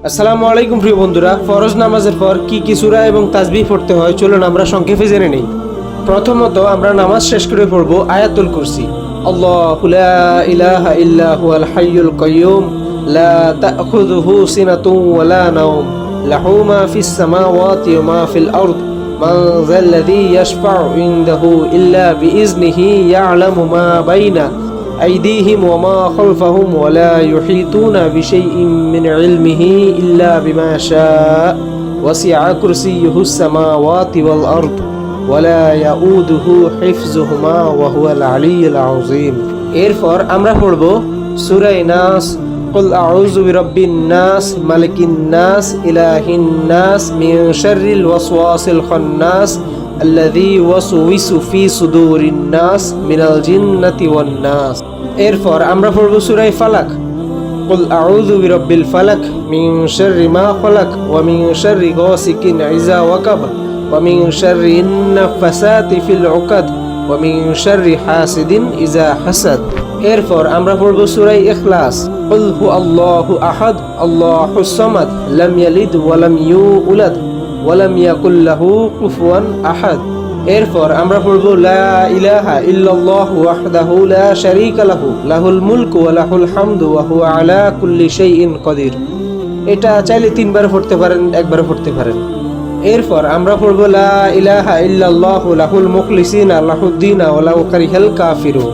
আসসালামু আলাইকুম প্রিয় বন্ধুরা, ফরজ নামাজের পর কি কি সূরা এবং তাসবিহ পড়তে হয় চলুন আমরা সংক্ষেপে জেনে নেই। প্রথমত আমরা নামাজ শেষ করে পড়ব আয়াতুল কুরসি। আল্লাহু লা ইলাহা ইল্লা হুয়াল হাইয়ুল কাইয়্যুম লা তাখুযুহু সিনাতুন ওয়া লা নাওম লাহু মা ফিস সামাওয়াতি ওয়া মা ফিল আরদ মান যাল্লাযী ইয়াশফা'ু ইনদাহু ইল্লা বিইজনিহি ইয়া'লামু মা বাইনা أيديهم وما خلفهم ولا يحيطون بشيء من علمه إلا بما شاء وسع كرسيه السماوات والأرض ولا يؤوده حفظهما وهو العلي العظيم। এরপর আমরা পড়ব সূরা নাস। قل أعوذ برب الناس ملك الناس إله الناس من شر الوسواس الخناس الذي يوسوس في صدور الناس من الجنة والناس। এরপর আমরা পড়ব সূরা ফালাক। قل أعوذ برب الفلك من شر ما خلق ومن شر غاسق إذا وقب ومن شر النفاثات في العقد ومن شر حاسد إذا حسد। এরপর আমরা পড়ব সূরা ইখলাস। قل هو الله أحد الله الصمد لم يلد ولم يولد ولم يكن له كفوا أحد। এরপর আমরা পড়ব লা ইলাহা ইল্লাল্লাহু ওয়াহদাহু লা শারীকা লাহু লাহুল মুলকু ওয়া লাহুল হামদু ওয়া হুয়া আলা কুল্লি শাইইন কাদির। এটা চাইলে তিনবার পড়তে পারেন, একবার পড়তে পারেন। এরপর আমরা পড়ব লা ইলাহা ইল্লাল্লাহু লাহুল মুখলিসিনা লাহুদ্দিনা ওয়া লাউ কারিহাল কাফিরুন।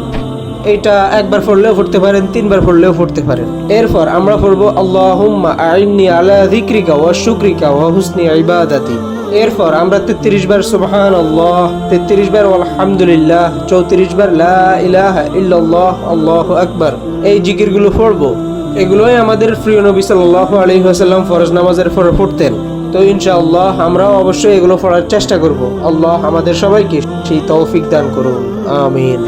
এটা একবার পড়লেও পড়তে পারেন, তিনবার পড়লেও পড়তে পারেন। এরপর আমরা পড়ব আল্লাহুম্মা আইন্নি আলা যিকরিকা ওয়া শুকরিকা ওয়া হুসনি ইবাদাতি। এরপর আমরা 33 বার সুবহানাল্লাহ, 33 বার আলহামদুলিল্লাহ, 34 বার লা ইলাহা ইল্লাল্লাহ, আল্লাহু আকবার এই জিকিরগুলো পড়ব। এগুলোই আমাদের প্রিয় নবী সাল্লাল্লাহু আলাইহি ওয়াসাল্লাম ফরজ নামাজের পরে পড়তেন। তো ইনশাআল্লাহ আমরাও অবশ্যই এগুলো পড়ার চেষ্টা করব। আল্লাহ আমাদের সবাইকে সেই তৌফিক দান করুন, আমিন।